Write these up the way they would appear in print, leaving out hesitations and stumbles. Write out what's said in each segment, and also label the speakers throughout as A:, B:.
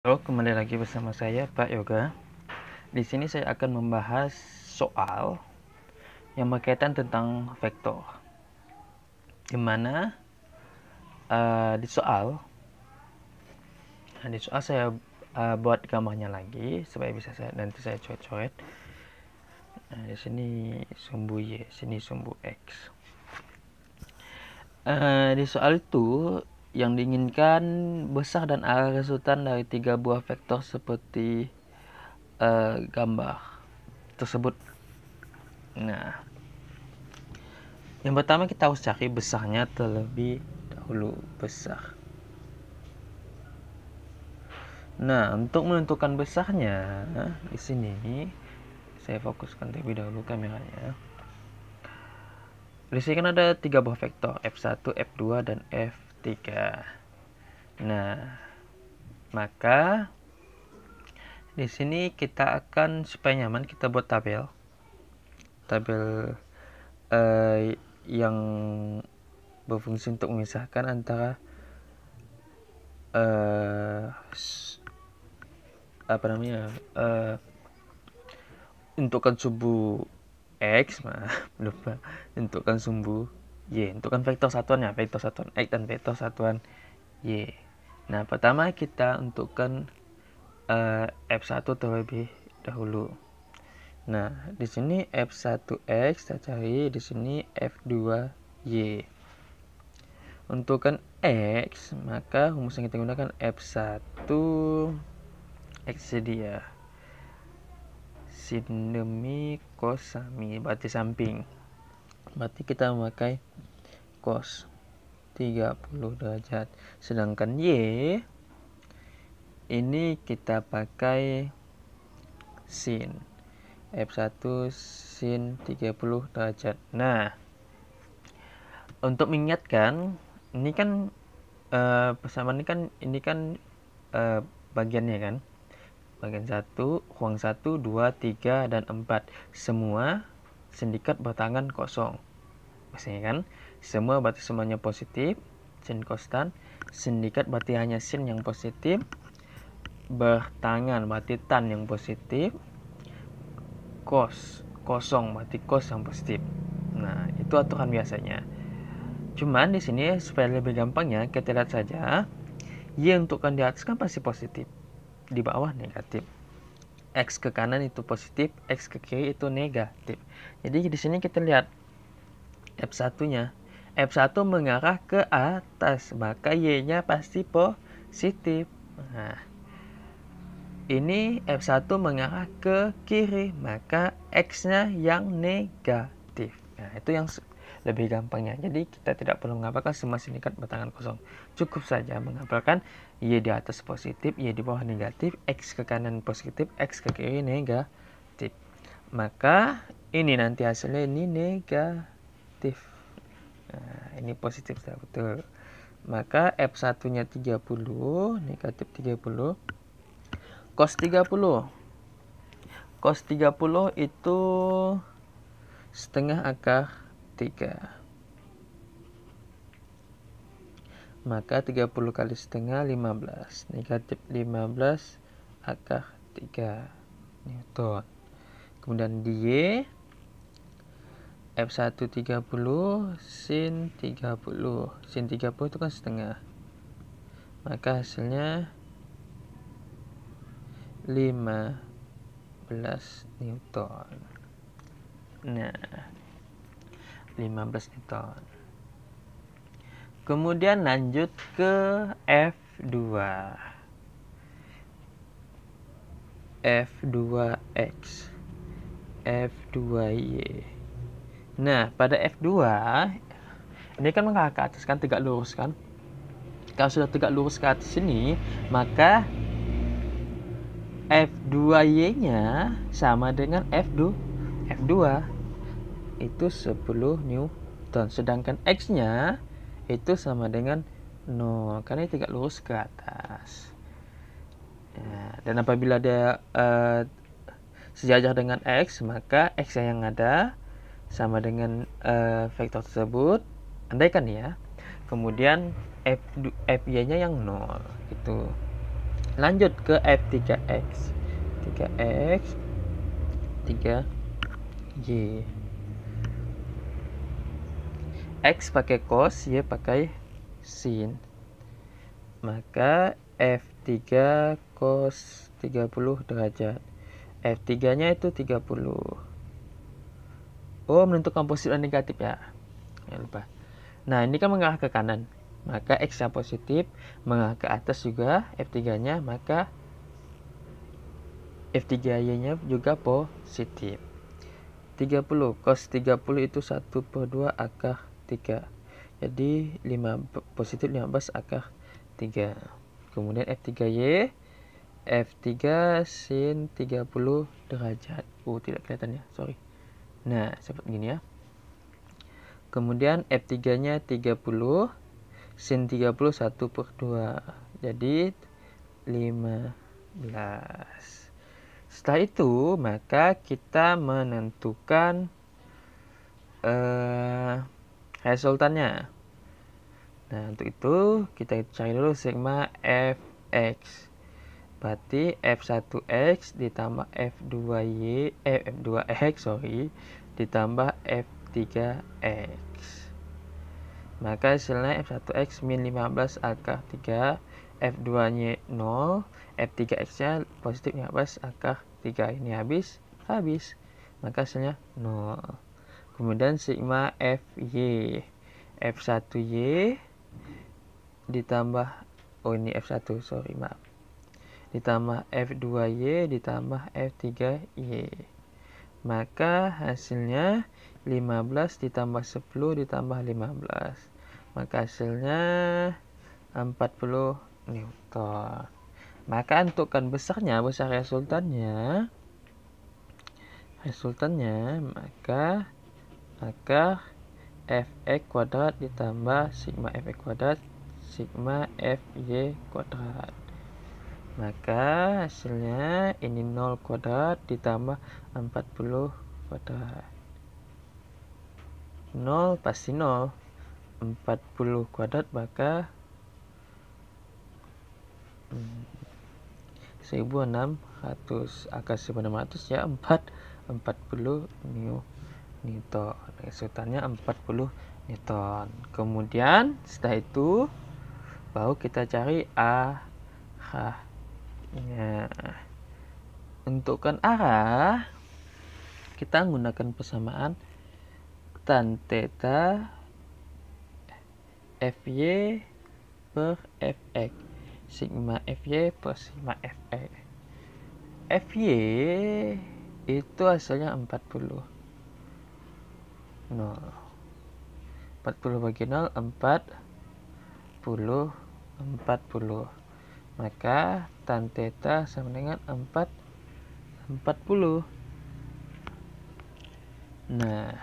A: Halo, kembali lagi bersama saya Pak Yoga. Di sini saya akan membahas soal yang berkaitan tentang vektor. Dimana di soal saya buat gambarnya lagi supaya bisa nanti saya coret-coret. Nah, di sini sumbu y, sini sumbu x. Di soal itu yang diinginkan besar dan arah resultan dari 3 buah vektor seperti gambar tersebut. Nah, yang pertama kita harus cari besarnya terlebih dahulu, besar. Nah, untuk menentukan besarnya, di sini saya fokuskan terlebih dahulu kameranya. Di sini kan ada 3 buah vektor, F1, F2, dan F3. Nah, maka di sini kita akan, supaya nyaman, kita buat tabel yang berfungsi untuk memisahkan antara untukkan sumbu x, lupa, untukkan sumbu y, untukkan vektor satuannya, vektor satuan x dan vektor satuan y. Nah, pertama kita untukkan f1 terlebih dahulu. Nah, di sini f1x kita cari, di sini f2y. Untukkan x, maka rumus yang kita gunakan f1 x dia sin demi cos sami, berarti samping. Berarti kita memakai cos 30 derajat. Sedangkan y ini kita pakai sin f1 sin 30 derajat. Nah, untuk mengingatkan, ini kan persamaan ini kan bagiannya kan. Bagian 1, ruang 1, 2, 3, dan 4. Semua sindikat bertangan kosong. Maksudnya kan, semua berarti semuanya positif, sin konstan. Sindikat berarti hanya sin yang positif. Bertangan berarti tan yang positif. Kos, kosong berarti kos yang positif. Nah, itu aturan biasanya. Cuman di sini supaya lebih gampangnya, kita lihat saja. Y untukkan di atas kan pasti positif, di bawah negatif. X ke kanan itu positif, X ke kiri itu negatif. Jadi di sini kita lihat F1-nya. F1 mengarah ke atas, maka Y-nya pasti positif. Nah, ini F1 mengarah ke kiri, maka X-nya yang negatif. Nah, itu yang lebih gampangnya. Jadi kita tidak perlu menghafalkan semua sindikat bertangan kosong. Cukup saja menghafalkan Y di atas positif, Y di bawah negatif, X ke kanan positif, X ke kiri negatif. Maka ini nanti hasilnya ini negatif. Nah, ini positif sudah betul. Maka F1-nya 30, negatif 30. Cos 30. Cos 30 itu setengah akar 3. Maka 30 kali setengah 15. Negatif 15 akar 3 Newton. Kemudian di F1 30 sin 30. Sin 30 itu kan setengah. Maka hasilnya 15 Newton. Nah, 15 Newton. Kemudian lanjut ke F2. F2X, F2Y. Nah, pada F2 ini kan mengarah ke atas kan, tegak lurus kan. Kalau sudah tegak lurus ke atas ini, maka F2Y-nya sama dengan F2 itu 10 Newton. Sedangkan X-nya itu sama dengan 0 karena tegak lurus ke atas. Ya, dan apabila ada sejajar dengan X, maka X yang ada sama dengan vektor tersebut. Andaikan ya, kemudian Fy-nya yang 0 gitu. Lanjut ke F3X. 3X 3Y. X pakai cos, Y pakai sin. Maka F3 cos 30 derajat. F3 nya itu 30. Oh, menentukan positif dan negatif ya. Jangan lupa. Nah, ini kan mengarah ke kanan. Maka X nya positif, mengarah ke atas juga F3 nya, maka F3Y nya juga positif. 30 cos 30 itu 1/2 akar 3. Jadi 5 positif 15 akar 3. Kemudian F3Y, F3 sin 30 derajat. Tidak kelihatan ya, sorry. Nah, seperti gini ya. Kemudian F3 nya 30, sin 30 1/2. Jadi 15. Setelah itu, maka kita menentukan resultannya. Nah, untuk itu kita cari dulu sigma fx. Berarti f1x ditambah f2y f2x ditambah f3x. Maka hasilnya f1x min 15 akar 3, f2-nya 0, f3x-nya positif 15 akar 3. Ini habis. Maka hasilnya 0. Kemudian sigma fy. F1y ditambah, ini F1, maaf. Ditambah F2y ditambah F3y. Maka hasilnya 15 ditambah 10 ditambah 15. Maka hasilnya 40 Newton. Maka untukkan besar resultannya, maka fx kuadrat ditambah sigma fx kuadrat sigma fy kuadrat. Maka hasilnya ini 0 kuadrat ditambah 40 kuadrat. 0 pasti 0. 40 kuadrat maka 1600 akar 1600 ya 40 Newton. Resultannya 40 Newton. Kemudian setelah itu baru kita cari arahnya. Untukkan arah kita menggunakan persamaan tan theta fy per fx, sigma fy per sigma fx. Fy itu hasilnya 40. 0. 40 bagi 0 40. Maka tan theta sama dengan 40. Nah,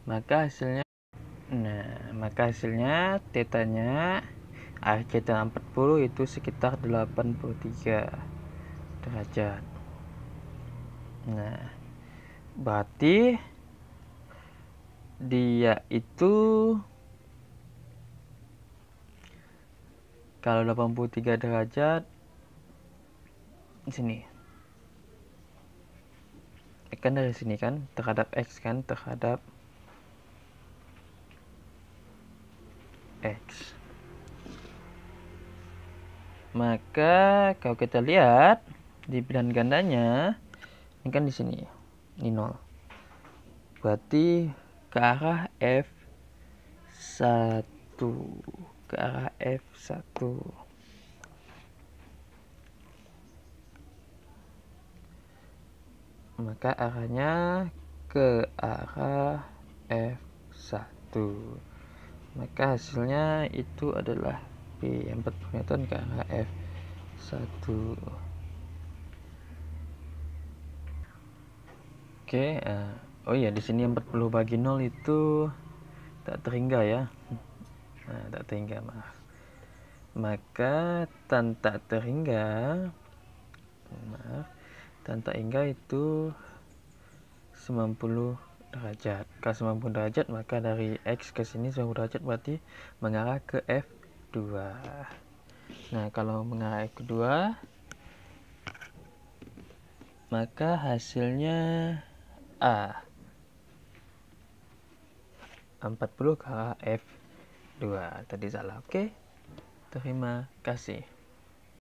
A: maka hasilnya tetanya theta 40 itu sekitar 83 derajat. Nah, berarti dia itu kalau 83 derajat di sini. Kan dari sini kan terhadap x kan terhadap x. Maka kalau kita lihat di pilihan gandanya ini kan di sini. Ini 0. Berarti ke arah F1. Ke arah F1. Maka arahnya ke arah F1. Maka hasilnya itu adalah P 40 Newton ke arah F1. Oke, oh iya di sini 40 bagi 0 itu tak terhingga ya. Nah, tak terhingga, maaf. Maka tan tak terhingga itu 90 derajat. Kalau 90 derajat maka dari X ke sini 90 derajat berarti mengarah ke F2. Nah, kalau mengarah F2, maka hasilnya A. 40 ke arah F2. Tadi salah, oke? Terima kasih.